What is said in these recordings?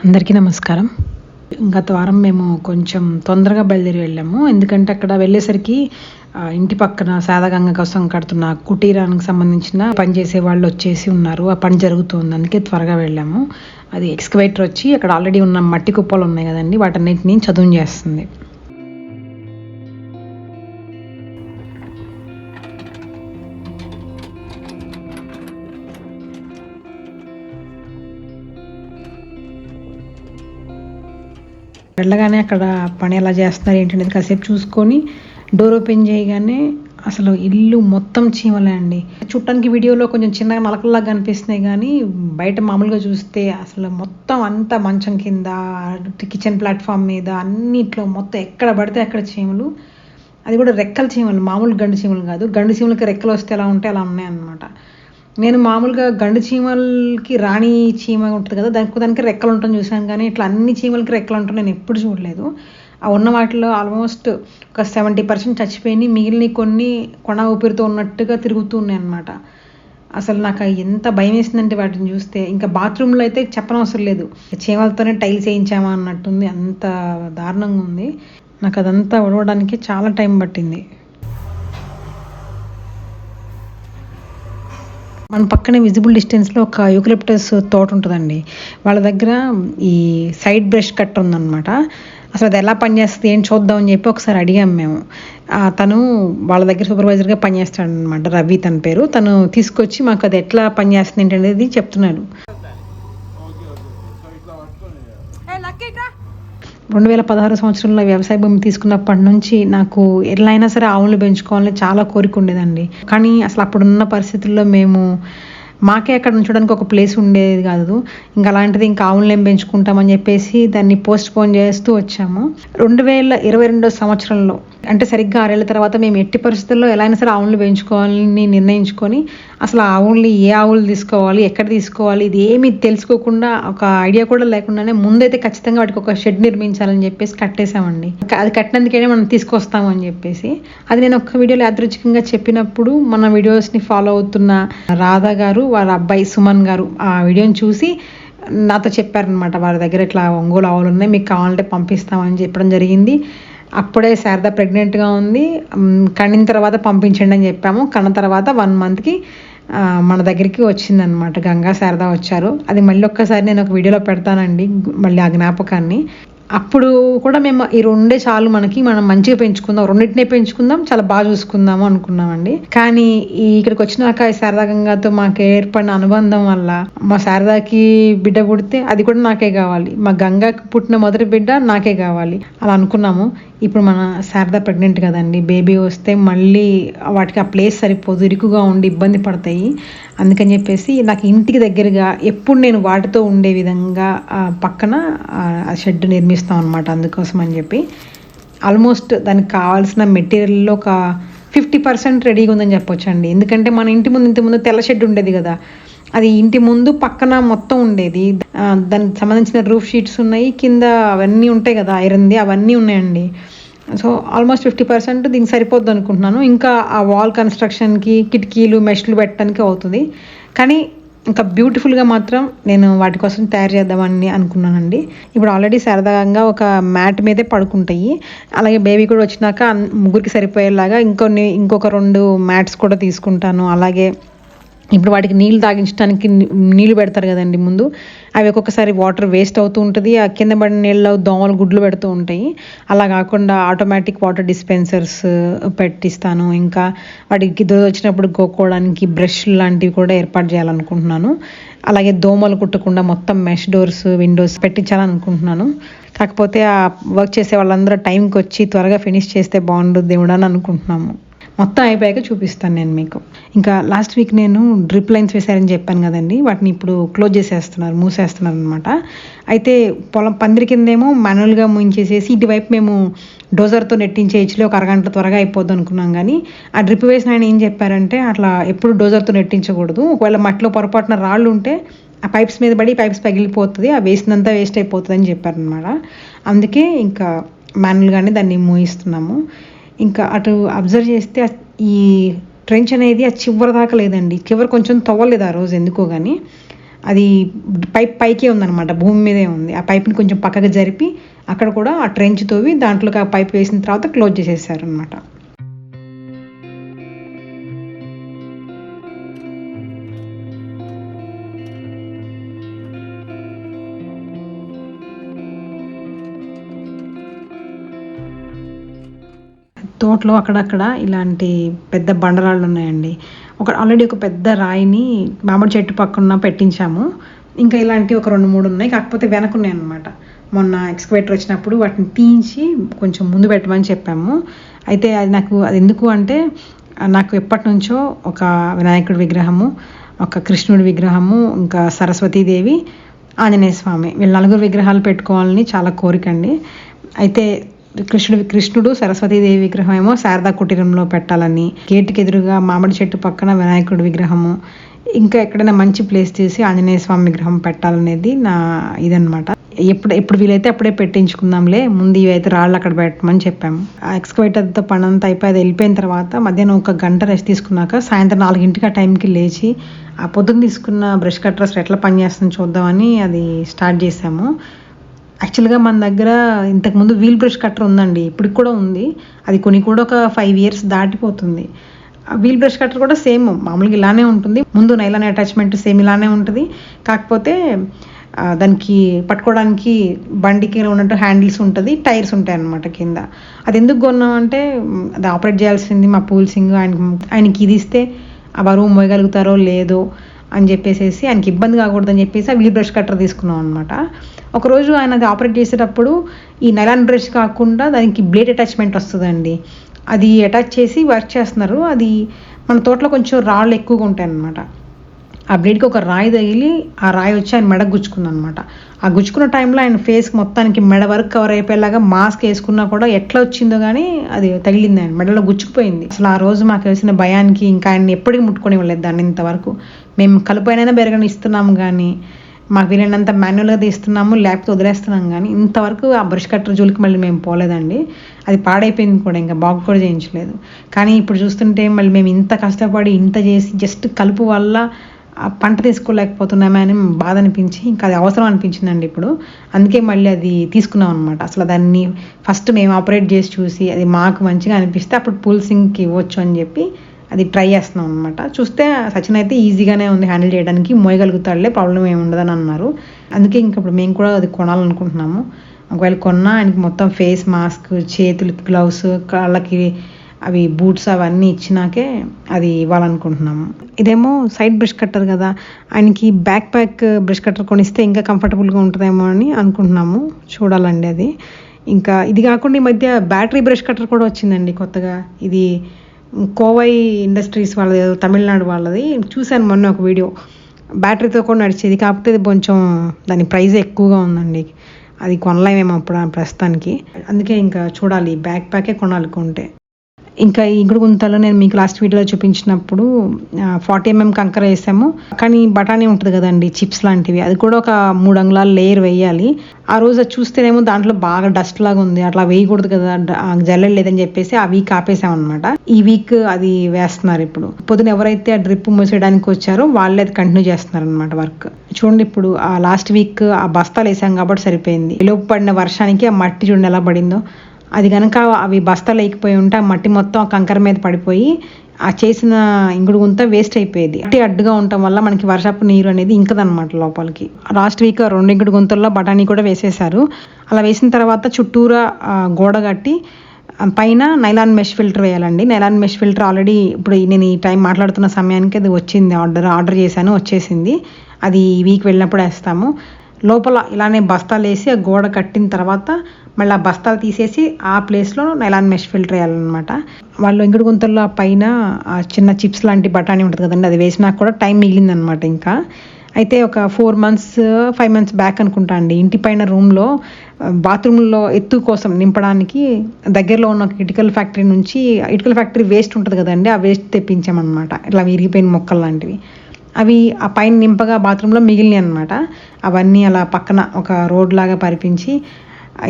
అందరికీ నమస్కారం. గత వారం మేము కొంచెం తొందరగా బయలుదేరి వెళ్ళాము. ఎందుకంటే అక్కడ వెళ్ళేసరికి ఇంటి పక్కన సాధాగంగ కోసం కడుతున్న కుటీరానికి సంబంధించిన పని చేసే వాళ్ళు వచ్చేసి ఉన్నారు. ఆ పని జరుగుతుంది. అందుకే త్వరగా వెళ్ళాము. అది ఎక్స్కవేటర్ వచ్చి అక్కడ ఆల్రెడీ ఉన్న మట్టి కుప్పలు ఉన్నాయి కదండి, వాటన్నిటిని చదును చేస్తుంది. వెళ్ళగానే అక్కడ పని ఎలా చేస్తున్నారు ఏంటనేది కాసేపు చూసుకొని డోర్ ఓపెన్ చేయగానే అసలు ఇల్లు మొత్తం చీమలే అండి. చూడటానికి వీడియోలో కొంచెం చిన్నగా నలకల్లాగా కనిపిస్తున్నాయి, కానీ బయట మామూలుగా చూస్తే అసలు మొత్తం అంతా మంచం కింద, కిచెన్ ప్లాట్ఫామ్ మీద, అన్నిట్లో మొత్తం ఎక్కడ పడితే అక్కడ చీమలు. అది కూడా రెక్కల చీమలు, మామూలు గండు చీమలు కాదు. గండు చీమలకి రెక్కలు వస్తే ఎలా ఉంటే అలా ఉన్నాయన్నమాట. నేను మామూలుగా గండు చీమలకి రాణి చీమ ఉంటుంది కదా, దానికి రెక్కలు ఉంటాను చూశాను, కానీ ఇట్లా అన్ని చీమలకి రెక్కలు ఉంటాను నేను ఎప్పుడు చూడలేదు. ఆ ఉన్న వాటిలో ఆల్మోస్ట్ ఒక 70% చచ్చిపోయి మిగిలిన కొన్ని కొన ఊపిరితో ఉన్నట్టుగా తిరుగుతూ ఉన్నాయి అన్నమాట. అసలు నాకు ఎంత భయం వేసిందంటే వాటిని చూస్తే. ఇంకా బాత్రూంలో అయితే చెప్పనవసరం లేదు, చీమలతోనే టైల్స్ వేయించామా అన్నట్టుంది, అంత దారుణంగా ఉంది. నాకు అదంతా ఉడవడానికి చాలా టైం పట్టింది. మన పక్కనే విజిబుల్ డిస్టెన్స్లో ఒక యూకలిప్టస్ తోట ఉంటుందండి. వాళ్ళ దగ్గర ఈ సైడ్ బ్రష్ కట్ట ఉందన్నమాట. అసలు అది ఎలా పనిచేస్తుంది ఏంటి చూద్దామని చెప్పి ఒకసారి అడిగాము మేము. తను వాళ్ళ దగ్గర సూపర్వైజర్గా పనిచేస్తాడు అనమాట, రవి తన పేరు. తను తీసుకొచ్చి మాకు అది ఎట్లా పనిచేస్తుంది ఏంటనేది చెప్తున్నాడు. 2016 సంవత్సరంలో వ్యవసాయ భూమి తీసుకున్నప్పటి నుంచి నాకు ఎలా అయినా సరే ఆవులు పెంచుకోవాలని చాలా కోరిక ఉండేదండి. కానీ అసలు అప్పుడున్న పరిస్థితుల్లో మాకే అక్కడ ఉంచడానికి ఒక ప్లేస్ ఉండేది కాదు. ఇంకా అలాంటిది ఇంకా ఆవులను ఏం పెంచుకుంటామని చెప్పేసి దాన్ని పోస్ట్ పోన్ చేస్తూ వచ్చాము. 2022 సంవత్సరంలో, అంటే సరిగ్గా 6 ఏళ్ళ తర్వాత మేము ఎట్టి పరిస్థితుల్లో ఎలా అయినా సరే ఆవులను పెంచుకోవాలని నిర్ణయించుకొని, అసలు ఆవుల్ని ఏ ఆవులు తీసుకోవాలి, ఎక్కడ తీసుకోవాలి, ఇది ఏమీ తెలుసుకోకుండా, ఒక ఐడియా కూడా లేకుండానే ముందైతే ఖచ్చితంగా వాటికి ఒక షెడ్ నిర్మించాలని చెప్పేసి కట్టేశామండి. అది కట్టినందుకనే మనం తీసుకొస్తామని చెప్పేసి. అది నేను ఒక్క వీడియోలో యాదృచ్ఛికంగా చెప్పినప్పుడు మన వీడియోస్ని ఫాలో అవుతున్న రాధా గారు, వాళ్ళ అబ్బాయి సుమన్ గారు ఆ వీడియోని చూసి నాతో చెప్పారనమాట, వారి దగ్గర ఇట్లా ఒంగోలు ఆవులు ఉన్నాయి, మీకు కావాలంటే పంపిస్తామని చెప్పడం జరిగింది. అప్పుడే శారద ప్రెగ్నెంట్గా ఉంది. కనిన తర్వాత పంపించండి అని చెప్పాము. కన్న తర్వాత 1 మంత్కి మన దగ్గరికి వచ్చిందనమాట. గంగా శారద వచ్చారు. అది మళ్ళీ ఒక్కసారి నేను ఒక వీడియోలో పెడతానండి, మళ్ళీ ఆ జ్ఞాపకాన్ని. అప్పుడు కూడా మేము ఈ 2 చాలు మనకి, మనం మంచిగా పెంచుకుందాం, 2 పెంచుకుందాం, చాలా బాగా చూసుకుందాము అనుకున్నామండి. కానీ ఇక్కడికి వచ్చినాక శారదా గంగాతో మాకు ఏర్పడిన అనుబంధం వల్ల మా శారదాకి బిడ్డ పుడితే అది కూడా నాకే కావాలి, మా గంగాకి పుట్టిన మొదటి బిడ్డ నాకే కావాలి అలా అనుకున్నాము. ఇప్పుడు మన శారద ప్రెగ్నెంట్ కదండి, బేబీ వస్తే మళ్ళీ వాటికి ఆ ప్లేస్ సరిపోదు, ఇరుకుగా ఉండి ఇబ్బంది పడతాయి. అందుకని చెప్పేసి నాకు ఇంటికి దగ్గరగా ఎప్పుడు నేను వాటితో ఉండే విధంగా పక్కన షెడ్ నిర్మిస్తాం అనమాట. అందుకోసం అని చెప్పి ఆల్మోస్ట్ దానికి కావాల్సిన మెటీరియల్లో ఒక 50% రెడీగా ఉందని చెప్పొచ్చు అండి. ఎందుకంటే మన ఇంటి ముందు తెల్ల షెడ్ ఉండేది కదా, అది ఇంటి ముందు పక్కన మొత్తం ఉండేది. దానికి సంబంధించిన రూఫ్ షీట్స్ ఉన్నాయి, కింద అవన్నీ ఉంటాయి కదా ఐరన్ది, అవన్నీ ఉన్నాయండి. సో ఆల్మోస్ట్ 50% దీనికి సరిపోద్ది అనుకుంటున్నాను. ఇంకా ఆ వాల్ కన్స్ట్రక్షన్కి, కిటికీలు, మెష్లు పెట్టడానికి అవుతుంది. కానీ ఇంకా బ్యూటిఫుల్గా మాత్రం నేను వాటి కోసం తయారు చేద్దామని అనుకున్నానండి. ఇప్పుడు ఆల్రెడీ సరదాగా ఒక మ్యాట్ మీదే పడుకుంటాయి. అలాగే బేబీ కూడా వచ్చినాక ముగ్గురికి సరిపోయేలాగా ఇంకొక 2 మ్యాట్స్ కూడా తీసుకుంటాను. అలాగే ఇప్పుడు వాటికి నీళ్ళు తాగించడానికి నీళ్ళు పెడతారు కదండి ముందు, అవి ఒక్కొక్కసారి వాటర్ వేస్ట్ అవుతూ ఉంటుంది. ఆ కింద పడిన నీళ్ళలో దోమలు గుడ్లు పెడుతూ ఉంటాయి. అలా కాకుండా ఆటోమేటిక్ వాటర్ డిస్పెన్సర్స్ పెట్టిస్తాను. ఇంకా వాటికి దోమ వచ్చినప్పుడు గోక్కోవడానికి బ్రష్ లాంటివి కూడా ఏర్పాటు చేయాలనుకుంటున్నాను. అలాగే దోమలు కుట్టకుండా మొత్తం మెష్ డోర్స్, విండోస్ పెట్టించాలనుకుంటున్నాను. కాకపోతే ఆ వర్క్ చేసే వాళ్ళందరూ టైంకి వచ్చి త్వరగా ఫినిష్ చేస్తే బాగుంటుంది దేవుడా అని అనుకుంటున్నాము. మొత్తం అయిపోయాక చూపిస్తాను నేను మీకు. ఇంకా లాస్ట్ వీక్ నేను డ్రిప్ లైన్స్ వేశారని చెప్పాను కదండి, వాటిని ఇప్పుడు క్లోజ్ మూసేస్తున్నారు అనమాట. అయితే పందిరి కిందేమో మాన్యువల్గా మూయించేసేసి ఇటువైపు మేము డోజర్తో నెట్టించేయచ్చులే, ఒక అరగంట త్వరగా అయిపోద్ది అనుకున్నాం. కానీ ఆ డ్రిప్ వేసిన ఆయన ఏం చెప్పారంటే, అట్లా ఎప్పుడు డోజర్తో నెట్టించకూడదు, ఒకవేళ మట్టిలో పొరపాటున రాళ్ళు ఉంటే ఆ పైప్స్ మీద పడి పైప్స్ పగిలిపోతుంది, ఆ వేసినంతా వేస్ట్ అయిపోతుంది అని చెప్పారనమాట. అందుకే ఇంకా మాన్యువల్గానే దాన్ని మూయిస్తున్నాము. ఇంకా అటు అబ్జర్వ్ చేస్తే ఈ ట్రెంచ్ అనేది ఆ చివరి దాకా లేదండి, చివరి కొంచెం తవ్వలేదు ఆ రోజు ఎందుకో కానీ. అది పైప్ పైకే ఉందన్నమాట, భూమి మీదే ఉంది. ఆ పైప్ని కొంచెం పక్కకు జరిపి అక్కడ కూడా ఆ ట్రెంచ్ తోవి దాంట్లోకి ఆ పైప్ వేసిన తర్వాత క్లోజ్ చేసేసారు అనమాట. తోటలో అక్కడక్కడ ఇలాంటి పెద్ద బండరాళ్ళు ఉన్నాయండి. ఆల్రెడీ ఒక పెద్ద రాయిని మామిడి చెట్టు పక్కన పెట్టించాము. ఇంకా ఇలాంటివి ఒక 2, 3 ఉన్నాయి. కాకపోతే వెనకున్నాయి అనమాట. మొన్న ఎక్స్కవేటర్ వచ్చినప్పుడు వాటిని తీయించి కొంచెం ముందు పెట్టమని చెప్పాము. అయితే అది ఎందుకు అంటే, నాకు ఎప్పటి నుంచో ఒక వినాయకుడి విగ్రహము, ఒక కృష్ణుడి విగ్రహము, ఇంకా సరస్వతీదేవి, ఆంజనేయ స్వామి, వీళ్ళ 4 విగ్రహాలు పెట్టుకోవాలని చాలా కోరికండి. అయితే కృష్ణుడు సరస్వతీదేవి విగ్రహం ఏమో శారదా కుటీరంలో పెట్టాలని, గేటుకి ఎదురుగా మామిడి చెట్టు పక్కన వినాయకుడి విగ్రహము, ఇంకా ఎక్కడైనా మంచి ప్లేస్ చేసి ఆంజనేయ స్వామి విగ్రహం పెట్టాలనేది నా ఇదనమాట. ఎప్పుడు వీలైతే అప్పుడే పెట్టించుకుందాంలే, ముందు ఇవైతే రాళ్ళు అక్కడ పెట్టమని చెప్పాము. ఆ ఎక్స్కవేటర్తో పని అంతా అయిపోయి అది వెళ్ళిపోయిన తర్వాత మధ్యాహ్నం 1 గంట రెస్ట్ తీసుకున్నాక సాయంత్రం 4కి ఆ టైంకి లేచి ఆ పొద్దున్న తీసుకున్న బ్రష్ కట్టర్ అసలు ఎట్లా పనిచేస్తుందో చూద్దామని అది స్టార్ట్ చేసాము. యాక్చువల్గా మన దగ్గర ఇంతకుముందు వీల్ బ్రష్ కట్టర్ ఉందండి, ఇప్పటికి కూడా ఉంది. అది కూడా ఒక 5 years దాటిపోతుంది. వీల్ బ్రష్ కట్టర్ కూడా సేమ్ మామూలుగా ఇలానే ఉంటుంది. ముందు నైలాన్ అటాచ్మెంట్ సేమ్ ఇలానే ఉంటుంది. కాకపోతే దానికి పట్టుకోవడానికి బండికి ఉన్నట్టు హ్యాండిల్స్ ఉంటుంది, టైర్స్ ఉంటాయి అన్నమాట కింద. అది ఎందుకు కొన్నామంటే, అది ఆపరేట్ చేయాల్సింది మా పూల్ సింగ్, ఆయనకి ఇది ఇస్తే ఆ బరువు మోయగలుగుతారో లేదో అని చెప్పేసి, ఆయనకి ఇబ్బంది కాకూడదని చెప్పేసి ఆ వీల్ బ్రష్ కట్టర్ తీసుకున్నాం అనమాట. ఒకరోజు ఆయన అది ఆపరేట్ చేసేటప్పుడు ఈ నైలాన్ బ్రష్ కాకుండా దానికి బ్లేడ్ అటాచ్మెంట్ వస్తుందండి, అది అటాచ్ చేసి వర్క్ చేస్తున్నారు. అది మన తోటలో కొంచెం రాళ్ళు ఎక్కువగా ఉంటాయి అన్నమాట. ఆ బ్లేడ్కి ఒక రాయి తగిలి ఆ రాయి వచ్చి ఆయన మెడ గుచ్చుకుందనమాట. ఆ గుచ్చుకున్న టైంలో ఆయన ఫేస్ మొత్తానికి మెడ వరకు కవర్ అయిపోయేలాగా మాస్క్ వేసుకున్నా కూడా ఎట్లా వచ్చిందో కానీ అది తగిలింది, ఆయన మెడలో గుచ్చుకుపోయింది. అసలు ఆ రోజు మాకు వేసిన భయానికి ఇంకా ఆయన ఎప్పటికీ ముట్టుకొని ఇవ్వలేదు దాన్ని. ఇంతవరకు మేము కలుపైనా బెరగని ఇస్తున్నాము కానీ, మాకు వీలైనంత మాన్యువల్గా తీస్తున్నాము, లేకపోతే వదిలేస్తున్నాం కానీ ఇంతవరకు ఆ బ్రష్ కట్టర్ జోలికి మళ్ళీ మేము పోలేదండి. అది పాడైపోయింది కూడా, ఇంకా బాగు కూడా చేయించలేదు. కానీ ఇప్పుడు చూస్తుంటే మళ్ళీ మేము ఇంత కష్టపడి ఇంత చేసి జస్ట్ కలుపు వల్ల ఆ పంట తీసుకోలేకపోతున్నామే అని బాధ అనిపించి, ఇంకా అది అవసరం అనిపించిందండి ఇప్పుడు. అందుకే మళ్ళీ అది తీసుకున్నాం అనమాట. అసలు దాన్ని ఫస్ట్ మేము ఆపరేట్ చేసి చూసి అది మాకు మంచిగా అనిపిస్తే అప్పుడు పూల్ సింగ్కి ఇవ్వచ్చు అని చెప్పి అది ట్రై చేస్తున్నాం అనమాట. చూస్తే సచిన్ అయితే ఈజీగానే ఉంది హ్యాండిల్ చేయడానికి, మోయగలుగుతాడులే, ప్రాబ్లం ఏమి ఉండదని అన్నారు. అందుకే ఇంక ఇప్పుడు మేము కూడా అది కొనాలనుకుంటున్నాము. ఒకవేళ కొన్నా ఆయనకి మొత్తం ఫేస్ మాస్క్, చేతులకి గ్లౌస్, కాళ్ళకి అవి బూట్స్ అవన్నీ ఇచ్చినాకే అది ఇవ్వాలనుకుంటున్నాము. ఇదేమో సైడ్ బ్రష్ కట్టర్ కదా, ఆయనకి బ్యాక్ ప్యాక్ బ్రష్ కట్టర్ కొనిస్తే ఇంకా కంఫర్టబుల్గా ఉంటుందేమో అని అనుకుంటున్నాము. చూడాలండి అది. ఇంకా ఇది కాకుండా ఈ మధ్య బ్యాటరీ బ్రష్ కట్టర్ కూడా వచ్చిందండి కొత్తగా. ఇది కోవై ఇండస్ట్రీస్ వాళ్ళది, తమిళనాడు వాళ్ళది. చూశాను మొన్న ఒక వీడియో, బ్యాటరీతో కూడా నడిచేది. కాకపోతే ఇది కొంచెం దాని ప్రైస్ ఎక్కువగా ఉందండి, అది కొనలేమేమో అప్పుడు ప్రస్తుతానికి. అందుకే ఇంకా చూడాలి, బ్యాక్ ప్యాకే కొనాలి కొంటే. ఇంకా ఈ ఇంకుడు గుంతలో నేను మీకు లాస్ట్ వీడియోలో చూపించినప్పుడు 40 mm కంకర వేసాము. కానీ బఠానీ ఉంటుంది కదండి, చిప్స్ లాంటివి, అది కూడా ఒక 3 అంగుళాల లేయర్ వేయాలి. ఆ రోజు అది చూస్తేనేమో దాంట్లో బాగా డస్ట్ లాగా ఉంది, అట్లా వేయకూడదు కదా, జల్లెడ లేదని చెప్పేసి ఆ వీక్ ఆపేసామన్నమాట. ఈ వీక్ అది వేస్తున్నారు. ఇప్పుడు పొద్దున ఎవరైతే ఆ డ్రిప్ మూసేయడానికి వచ్చారో వాళ్ళే అది కంటిన్యూ చేస్తున్నారు అనమాట వర్క్. చూడండి, ఇప్పుడు ఆ లాస్ట్ వీక్ ఆ బస్తాలు వేసాం కాబట్టి సరిపోయింది. లోపు పడిన వర్షానికి ఆ మట్టి చూడండి ఎలా పడిందో. అది కనుక అవి బస్తాలు వేయకపోయి ఉంటే ఆ మట్టి మొత్తం ఆ కంకర మీద పడిపోయి ఆ చేసిన ఇంగుడు గుంత వేస్ట్ అయిపోయేది. మట్టి అడ్డుగా ఉండటం వల్ల మనకి వర్షపు నీరు అనేది ఇంకదనమాట లోపలికి. లాస్ట్ వీక్ 2 ఇంగుడు గుంతల్లో బఠానీ కూడా వేసేసారు. అలా వేసిన తర్వాత చుట్టూరా గోడ కట్టి పైన నైలాన్ మెష్ ఫిల్టర్ వేయాలండి. నైలాన్ మెష్ ఫిల్టర్ ఆల్రెడీ ఇప్పుడు నేను ఈ టైం మాట్లాడుతున్న సమయానికి అది వచ్చింది, ఆర్డర్ చేశాను, వచ్చేసింది. అది ఈ వీక్ వెళ్ళినప్పుడు వేస్తాము. లోపల ఇలానే బస్తాలు వేసి ఆ గోడ కట్టిన తర్వాత మళ్ళీ ఆ బస్తాలు తీసేసి ఆ ప్లేస్లో నైలాన్ మెష్ ఫిల్టర్ వేయాలన్నమాట. వాళ్ళు ఇంకుడు గుంతల్లో పైన ఆ చిన్న చిప్స్ లాంటి బఠానీ ఉంటుంది కదండి, అది వేసినాక కూడా టైం మిగిలిందనమాట. ఇంకా అయితే ఒక 4 months 5 months బ్యాక్ అనుకుంటా అండి, ఇంటి పైన రూమ్లో బాత్రూంలో ఎత్తు కోసం నింపడానికి దగ్గరలో ఉన్న ఇటుకల ఫ్యాక్టరీ నుంచి, ఇటుకల ఫ్యాక్టరీ వేస్ట్ ఉంటుంది కదండి, ఆ వేస్ట్ తెప్పించామన్నమాట. ఇట్లా విరిగిపోయిన మొక్కలు లాంటివి అవి ఆ పైన నింపగా బాత్రూంలో మిగిలినాయి అనమాట. అవన్నీ అలా పక్కన ఒక రోడ్ లాగా పరిపించి,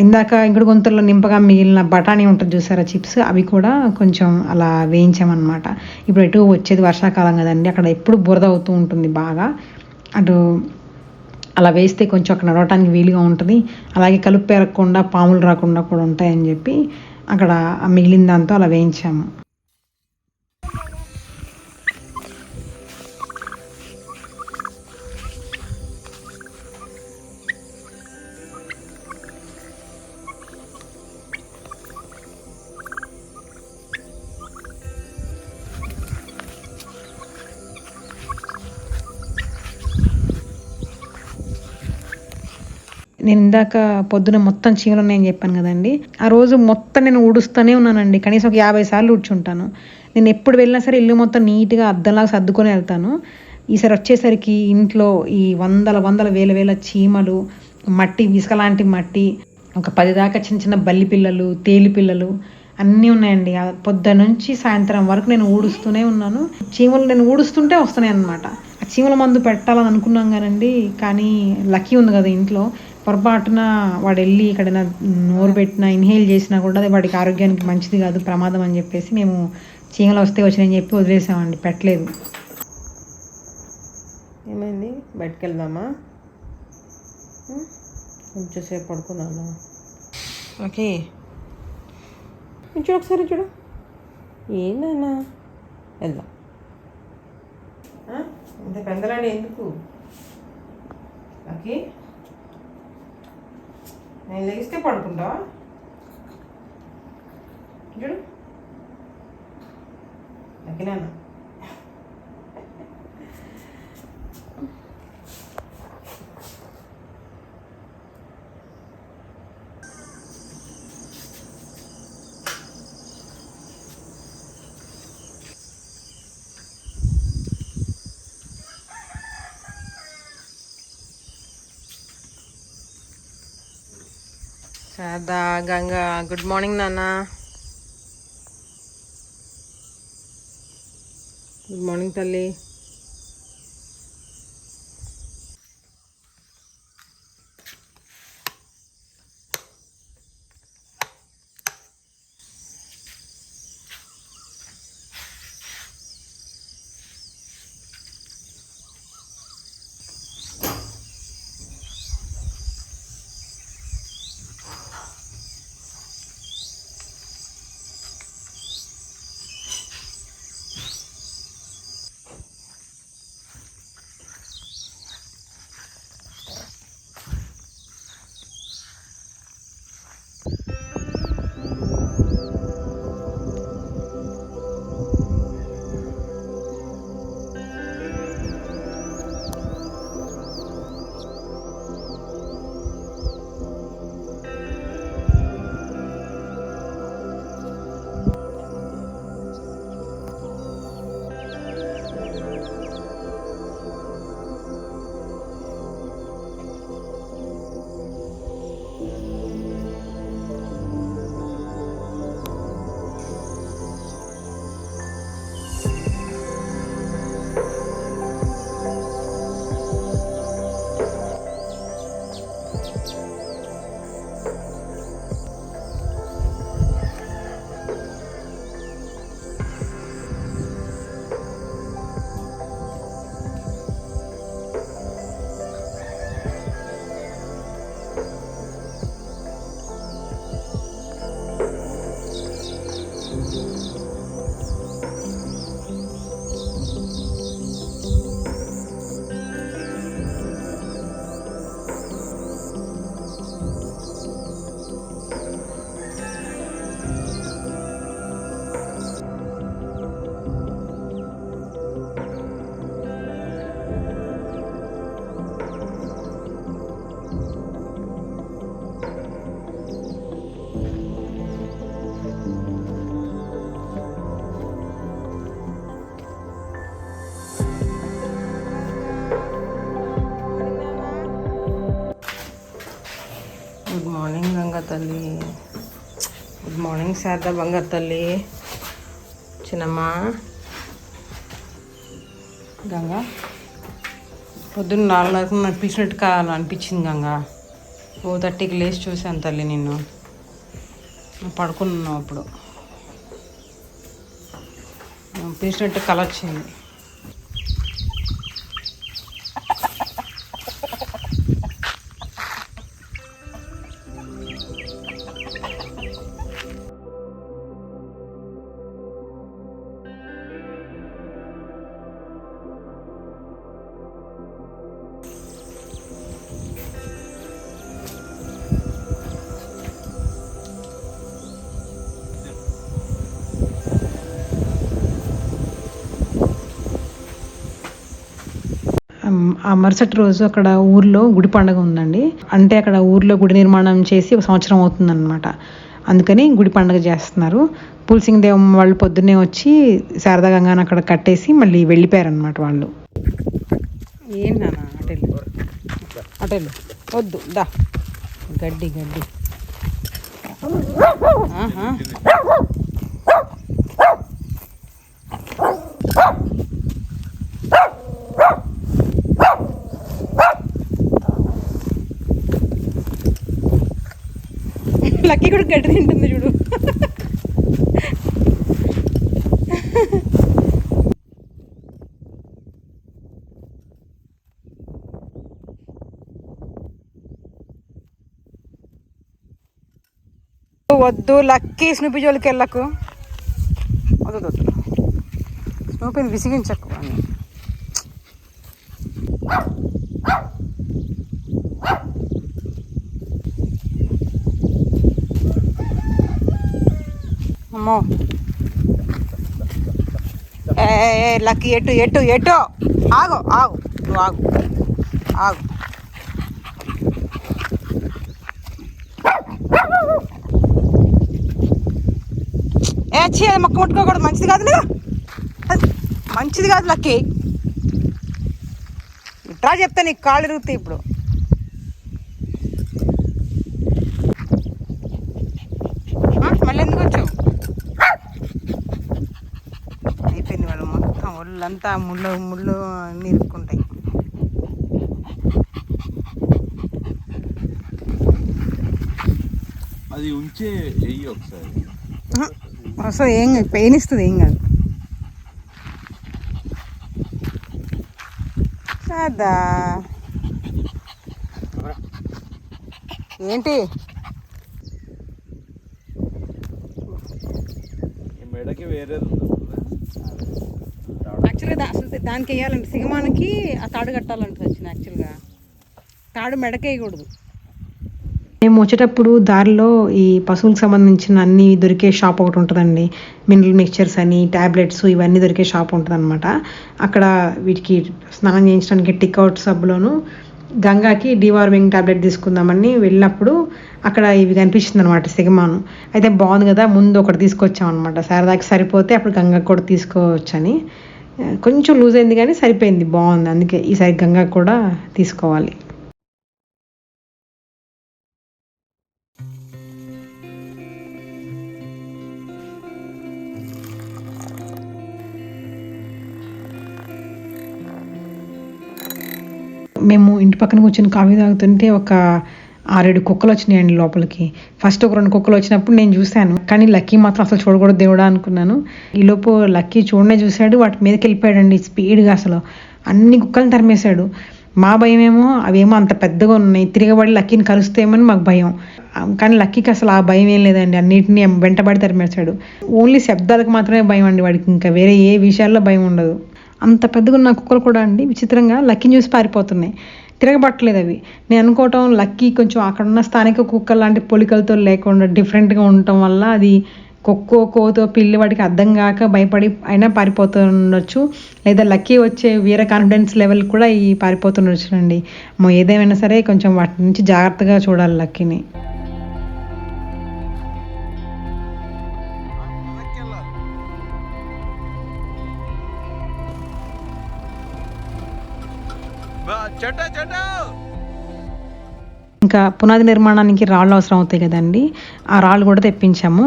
ఇందాక ఇంకుడు గుంతల్లో నింపగా మిగిలిన బఠానీ ఉంటుంది చూసారా చిప్స్, అవి కూడా కొంచెం అలా వేయించామన్నమాట. ఇప్పుడు ఎటు వచ్చేది వర్షాకాలం కదండి, అక్కడ ఎప్పుడు బురద అవుతూ ఉంటుంది బాగా. అటు అలా వేస్తే కొంచెం అక్కడ నడవటానికి వీలుగా ఉంటుంది, అలాగే కలుపు పెరగకుండా పాములు రాకుండా కూడా ఉంటాయని చెప్పి అక్కడ ఆ మిగిలిన దాంతో అలా వేయించాము. నేను ఇందాక పొద్దున మొత్తం చీమలు ఉన్నాయని చెప్పాను కదండి, ఆ రోజు మొత్తం నేను ఊడుస్తూనే ఉన్నానండి. కనీసం ఒక 50 సార్లు ఊడ్చుంటాను. నేను ఎప్పుడు వెళ్ళినా సరే ఇల్లు మొత్తం నీట్గా అద్దంలాగా సర్దుకొని వెళ్తాను. ఈసారి వచ్చేసరికి ఇంట్లో ఈ వందల వందల వేల వేల చీమలు, మట్టి, ఇసుక లాంటి మట్టి, ఒక 10 దాకా చిన్న చిన్న బల్లి పిల్లలు, తేలి పిల్లలు అన్నీ ఉన్నాయండి. పొద్దున నుంచి సాయంత్రం వరకు నేను ఊడుస్తూనే ఉన్నాను. చీమలు నేను ఊడుస్తుంటే వస్తున్నాయి అన్నమాట. ఆ చీమల మందు పెట్టాలని అనుకున్నాం కానండి, కానీ లక్కీ ఉంది కదా ఇంట్లో, పొరపాటున వాడు వెళ్ళి ఎక్కడైనా నోరు పెట్టినా, ఇన్హేల్ చేసినా కూడా అది వాడికి ఆరోగ్యానికి మంచిది కాదు, ప్రమాదం అని చెప్పేసి మేము చీమలు వస్తే వచ్చినాయని చెప్పి వదిలేసామండి, పెట్టలేదు. ఏమైంది? బయటకు వెళ్దామా? కొంచెంసేపు పడుకున్నాను. ఓకే, చూడు ఒకసారి చూడు. ఏందన్నా వెళ్దాం. ఇంత పెందలాడి ఎందుకు? ఓకే, నేను లెగిస్తే పడుకుంటావా? చూడు ఓకేనా? శారదా, గంగా, గుడ్ మార్నింగ్ నాన్న. గుడ్ మార్నింగ్ తల్లి. గుడ్ మార్నింగ్ గంగా తల్లి. గుడ్ మార్నింగ్ శారదా బంగారు తల్లి. చిన్నమ్మా, గంగా పొద్దున్న 4:30 అనిపించినట్టు అనిపించింది గంగా. 4:30కి లేచి చూశాను తల్లి నిన్ను, పడుకున్నావు. అప్పుడు పీసినట్టు కల వచ్చింది. ఆ మరుసటి రోజు అక్కడ ఊర్లో గుడి పండుగ ఉందండి. అంటే అక్కడ ఊర్లో గుడి నిర్మాణం చేసి ఒక సంవత్సరం అవుతుందన్నమాట. అందుకని గుడి పండుగ చేస్తున్నారు. పులిసింగ్ దేవం వాళ్ళు పొద్దున్నే వచ్చి శారదా గంగాని అక్కడ కట్టేసి మళ్ళీ వెళ్ళిపోయారనమాట వాళ్ళు. ఏం నాన్న అటెళ్ళు వద్దు దా గడ్డి ఆహా. లక్కీ కూడా గడ్డి తింటుంది చూడు. వద్దు లక్కీ స్నూపీ జోలికి వెళ్ళకు. వద్దు స్నూపీని విసిగించకు అని. అమ్మో ఏ లక్కీ ఎటు ఆగు నువ్వు ఆగు. అది మొక్క ముట్టుకోకూడదు, మంచిది కాదు లేదా, మంచిది కాదు లక్కీ. ఇట్లా చెప్తా నీకు కాళ్ళు ఇరుగుతాయి ఇప్పుడు. మళ్ళీ ఎందుకు వచ్చావు? అయిపోయింది వాళ్ళు మొత్తం ఒళ్ళంతా ముళ్ళు అన్నీ ఇరుక్కుంటాయి. అది ఉంచే వెయ్యి ఒకసారి అసలు ఏం పెయిన్ ఇస్తుంది, ఏం కాదు కాదా. ఏంటి మెడకి వేరేది యాక్చువల్గా అసలు దానికి వేయాలంటే సిగమానికి ఆ తాడు కట్టాలంటే వచ్చింది. యాక్చువల్గా తాడు మెడకేయకూడదు. మేము వచ్చేటప్పుడు దారిలో ఈ పశువులకు సంబంధించిన అన్ని దొరికే షాప్ ఒకటి ఉంటుందండి. మినరల్ మిక్చర్స్ అని, ట్యాబ్లెట్స్, ఇవన్నీ దొరికే షాప్ ఉంటుంది అనమాట. అక్కడ వీటికి స్నానం చేయించడానికి టిక్అవుట్ సబ్బులోను గంగాకి డివార్మింగ్ ట్యాబ్లెట్ తీసుకుందామని వెళ్ళినప్పుడు అక్కడ ఇవి కనిపిస్తుంది అనమాట, సిగమాను. అయితే బాగుంది కదా, ముందు ఒకటి తీసుకొచ్చాం అనమాట. శారదాకి సరిపోతే అప్పుడు గంగాకి కూడా తీసుకోవచ్చని. కొంచెం లూజ్ అయింది కానీ సరిపోయింది, బాగుంది. అందుకే ఈసారి గంగాకి కూడా తీసుకోవాలి. మేము ఇంటి పక్కన కూర్చొని కాఫీ తాగుతుంటే ఒక 6-7 కుక్కలు వచ్చినాయండి లోపలికి. ఫస్ట్ ఒక 2 కుక్కలు వచ్చినప్పుడు నేను చూశాను, కానీ లక్కీ మాత్రం అసలు చూడకూడదు దేవుడా అనుకున్నాను. ఈలోపు లక్కీ చూసాడు, వాటి మీదకి వెళ్ళిపోయాడండి స్పీడ్గా. అసలు అన్ని కుక్కలను తరిమేశాడు. మా భయమేమో అవేమో అంత పెద్దగా ఉన్నాయి, తిరగబడి లక్కీని కలుస్తాయేమని మాకు భయం. కానీ లక్కీకి అసలు ఆ భయం ఏం లేదండి, అన్నిటిని వెంటబడి తరిమేశాడు. ఓన్లీ శబ్దాలకు మాత్రమే భయం అండి వాడికి, ఇంకా వేరే ఏ విషయాల్లో భయం ఉండదు. అంత పెద్దగా ఉన్న కుక్కలు కూడా అండి విచిత్రంగా లక్కీని చూసి పారిపోతున్నాయి, తిరగబట్టలేదు అవి. నేను అనుకోవటం లక్కీ కొంచెం అక్కడున్న స్థానిక కుక్కలు లాంటి పోలికలతో లేకుండా డిఫరెంట్గా ఉండటం వల్ల అది కుక్కో కోతో పిల్లి వాటికి అర్థం కాక భయపడి అయినా పారిపోతుండొచ్చు. లేదా లక్కీ వచ్చే వీర కాన్ఫిడెన్స్ లెవెల్ కూడా ఈ పారిపోతుండొచ్చు అండి. ఏదేమైనా సరే కొంచెం వాటి నుంచి జాగ్రత్తగా చూడాలి లక్కీని. ఇంకా పునాది నిర్మాణానికి రాళ్ళు అవసరం అవుతాయి కదండి, ఆ రాళ్ళు కూడా తెప్పించాము.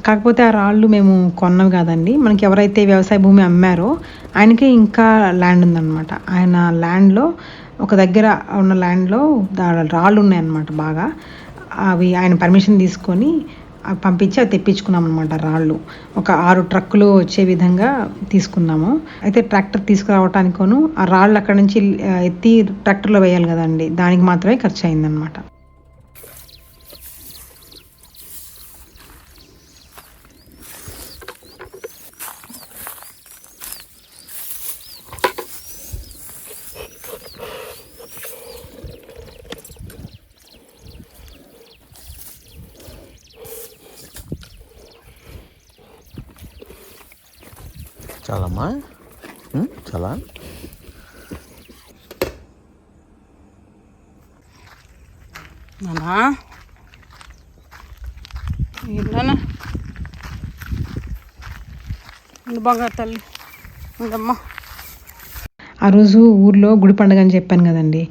కాకపోతే ఆ రాళ్ళు మేము కొన్నవి కాదండి, మనకి ఎవరైతే వ్యవసాయ భూమి అమ్మారో ఆయనకి ఇంకా ల్యాండ్ ఉందన్నమాట. ఆయన ల్యాండ్లో ఒక దగ్గర ఉన్న ల్యాండ్లో రాళ్ళు ఉన్నాయన్నమాట బాగా. అవి ఆయన పర్మిషన్ తీసుకొని పంపించి అవి తెప్పించుకున్నాం అనమాట. రాళ్ళు ఒక 6 ట్రక్కులు వచ్చే విధంగా తీసుకున్నాము. అయితే ట్రాక్టర్ తీసుకురావటానికోను ఆ రాళ్ళు అక్కడ నుంచి ఎత్తి ట్రాక్టర్లో వేయాలి కదండి, దానికి మాత్రమే ఖర్చు అయిందనమాట. చాలమ్మా, చాలా నానా ఏంటన్నా బంగారు తల్లి ఉండమ్మా. ఆ రోజు ఊర్లో గుడి పండుగ అని చెప్పాను కదండి.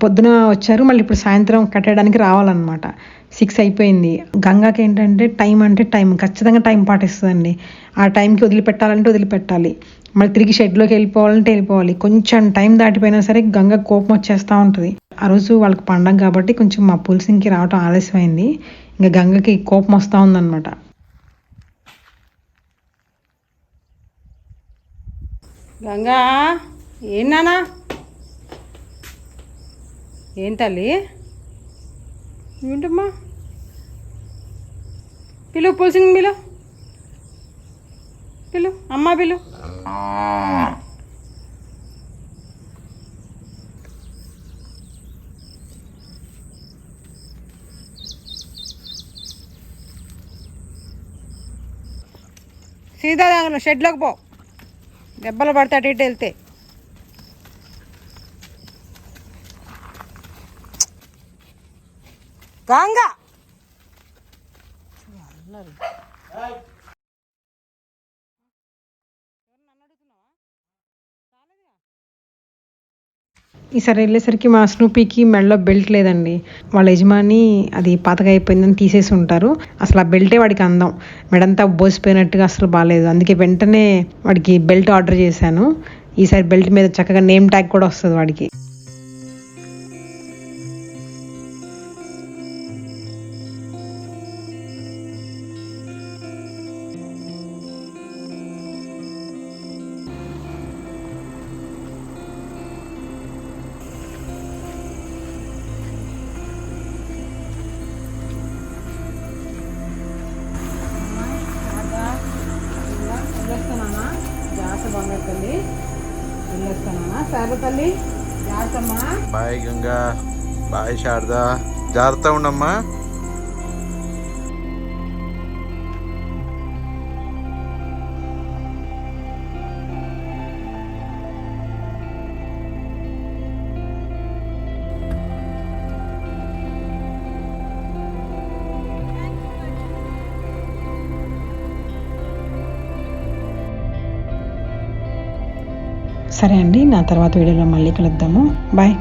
పొద్దున వచ్చారు, మళ్ళీ ఇప్పుడు సాయంత్రం కట్టడానికి రావాలన్నమాట. 6 అయిపోయింది. గంగాకి ఏంటంటే టైం అంటే టైం, ఖచ్చితంగా టైం పాటిస్తుందండి. ఆ టైంకి వదిలిపెట్టాలంటే వదిలిపెట్టాలి, మళ్ళీ తిరిగి షెడ్లోకి వెళ్ళిపోవాలంటే వెళ్ళిపోవాలి. కొంచెం టైం దాటిపోయినా సరే గంగ కోపం వచ్చేస్తూ ఉంటుంది. ఆ రోజు వాళ్ళకి పండగ కాబట్టి కొంచెం మా పులిసింగ్కి రావటం ఆలస్యమైంది. ఇంకా గంగకి కోపం వస్తూ ఉందన్నమాట. గంగా ఏనానా ఏం తల్లి ఏంటమ్మా పిలు పులిసింగ్ పిలు అమ్మా పిలు. సీదా షెడ్లోకి పో, దెబ్బలు పడితే అటు ఇటు వెళ్తే. గంగా ఈసారి వెళ్ళేసరికి మా స్నూపీకి మెడలో బెల్ట్ లేదండి. వాళ్ళ యజమాని అది పాతగా అయిపోయిందని తీసేసి ఉంటారు. అసలు ఆ బెల్టే వాడికి అందం, మెడంతా బోసిపోయినట్టుగా అసలు బాగాలేదు. అందుకే వెంటనే వాడికి బెల్ట్ ఆర్డర్ చేశాను. ఈసారి బెల్ట్ మీద చక్కగా నేమ్ ట్యాగ్ కూడా వస్తుంది వాడికి. వెళ్ళొస్తానమ్మా, జాగ్రత్త బంగారు తల్లి. వెళ్ళొస్తానమ్మా, సరే తల్లి జాగ్రత్తమ్మా. బాయ్ గంగా, బాయ్ శారదా, జాగ్రత్త ఉండమ్మా. సరే అండి, నా తర్వాత వీడియోలో మళ్ళీ కలుద్దాము. బాయ్.